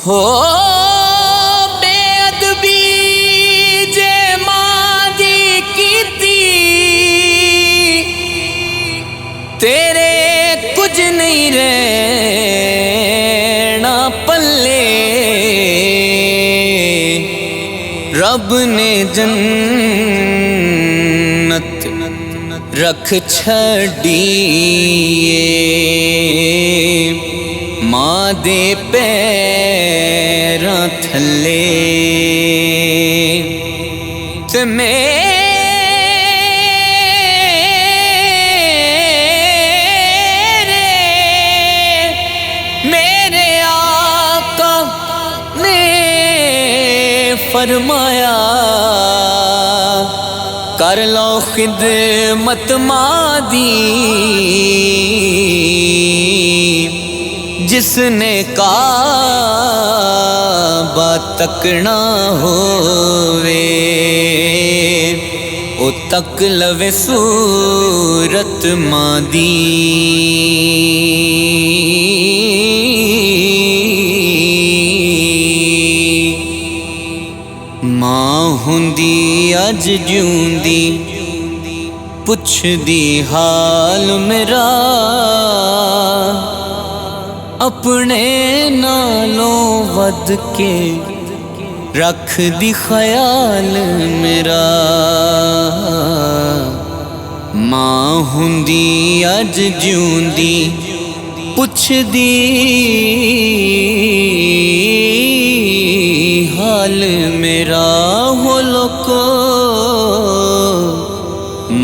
हो बेअदबी जे मादी कीती तेरे कुछ नहीं रहना पल्ले। रब ने जन्नत रख छड़िए मां दे पैरां थल्ले ते मेरे आका ने फरमाया कर लो खिदमत मादी जिसने काबा तकना होवे ओ तक लवे सूरत मादी। मां हुंदी अज जिउंदी पुछदी हाल मेरा अपने नालों वध के रख दी ख्याल मेरा। मां हुंदी अज जिउंदी पुछदी हाल मेरा हो लोको।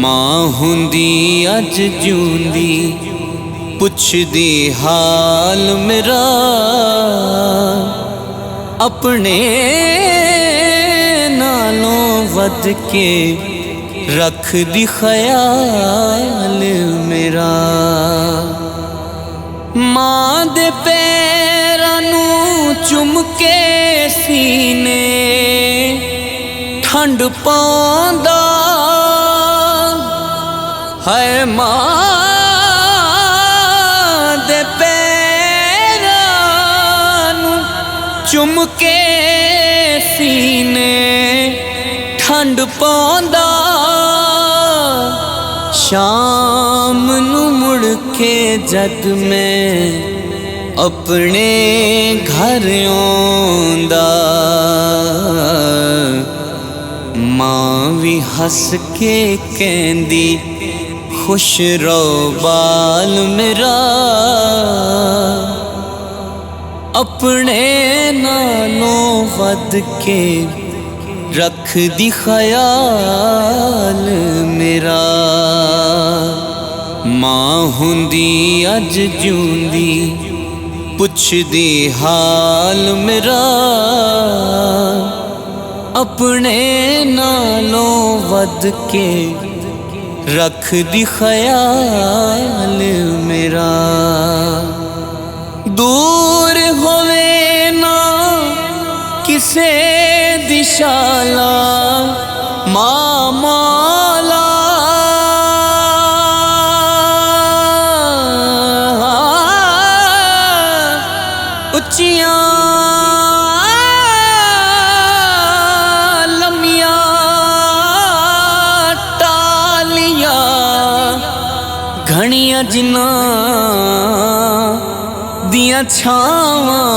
मां हुंदी अज जिउंदी पुछदी हाल मेरा अपने नालों वध के रख दी ख्याल मेरा। मां दे पैरां नूं चुम के सीने ठंड पांदा है। मां दे पैरां नूं चुम के सीने ठंड पांदा शाम नूं मुड़ के जद मैं अपने घर आंदा मां भी हस के कहंदी खुश रहो बाल मेरा अपने नालों वध के रख दी ख्याल मेरा। मां हुंदी अज जिउंदी पुछदी हाल मेरा अपने नालों वध के रख दी ख्याल मेरा। दूर होवे ना किसे दिशाला मां मौला उच्चियां लम्मियां टालियां घणियां जिन्हां दियां छावां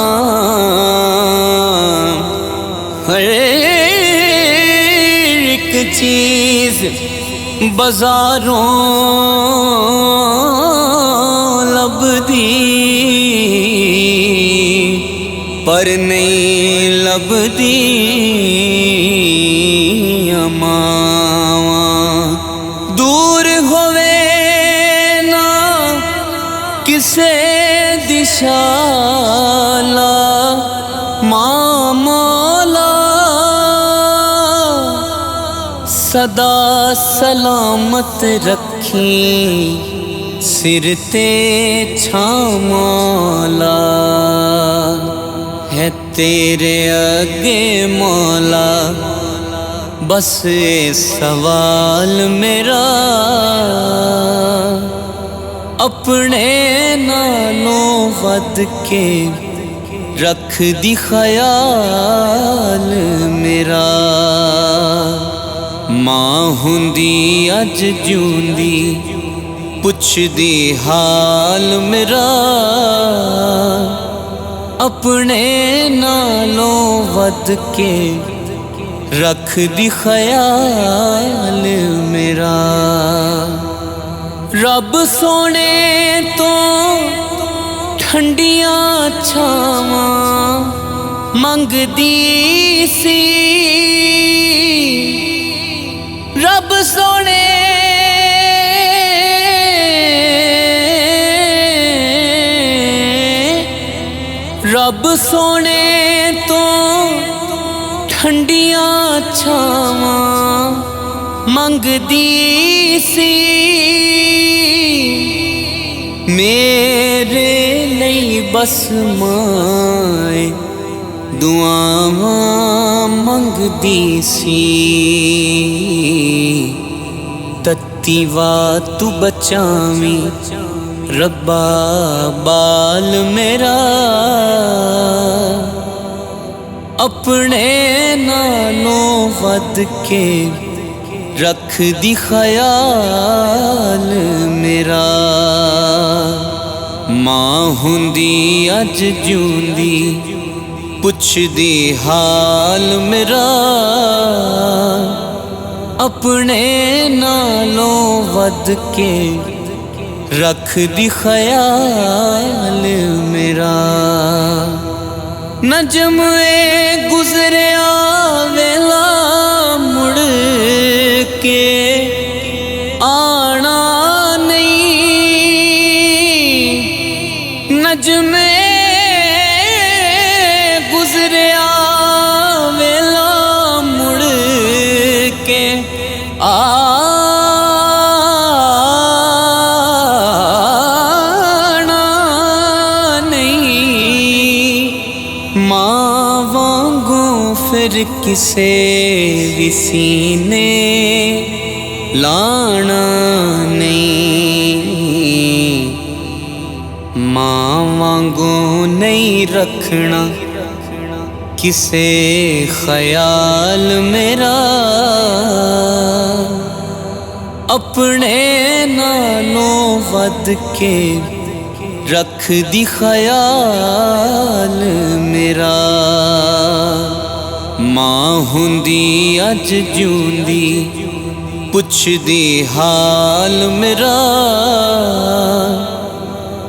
एक चीज बाजारों लभदी पर नहीं लभदी मावां। दूर होवे ना किसे दिशाला मां मौला सदा सलामत रखी सिर ते छां मौला। है तेरे अगे मौला बस सवाल मेरा अपने नालों वध के रख दी ख्याल मेरा। मां हुंदी अज जूंदी पुछदी हाल मेरा। अपने नालों वध के रख दी ख्याल मेरा। रब सोने तो ठंडियां छावां मंगदी सी। रब सोने रब सोने तो ठंडियां छावां मंगदी सी। मेरे लिए बस माए दुआवां मंगदी सी। तत्ती तू बचावी रब्बा बाल मेरा। अपने नालों वध के रख दी ख्याल मेरा। मां हुंदी अज जूंदी पुछदी हाल मेरा। अपने नालों वध के रख दी ख्याल मेरा। नजम ए गुजरिया वेला मुड़ के आना नहीं। नजम ए गुजरिया वेला मुड़ के फिर किसे भी सीने लाना नहीं। मां वांगू नहीं रखना किसे ख्याल मेरा। अपने नालों वध के रख दी ख्याल मेरा। मां हुंदी अज जूंदी पुछदी हाल मेरा।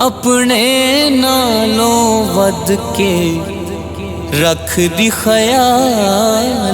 अपने नालों वध के रख दी ख्याल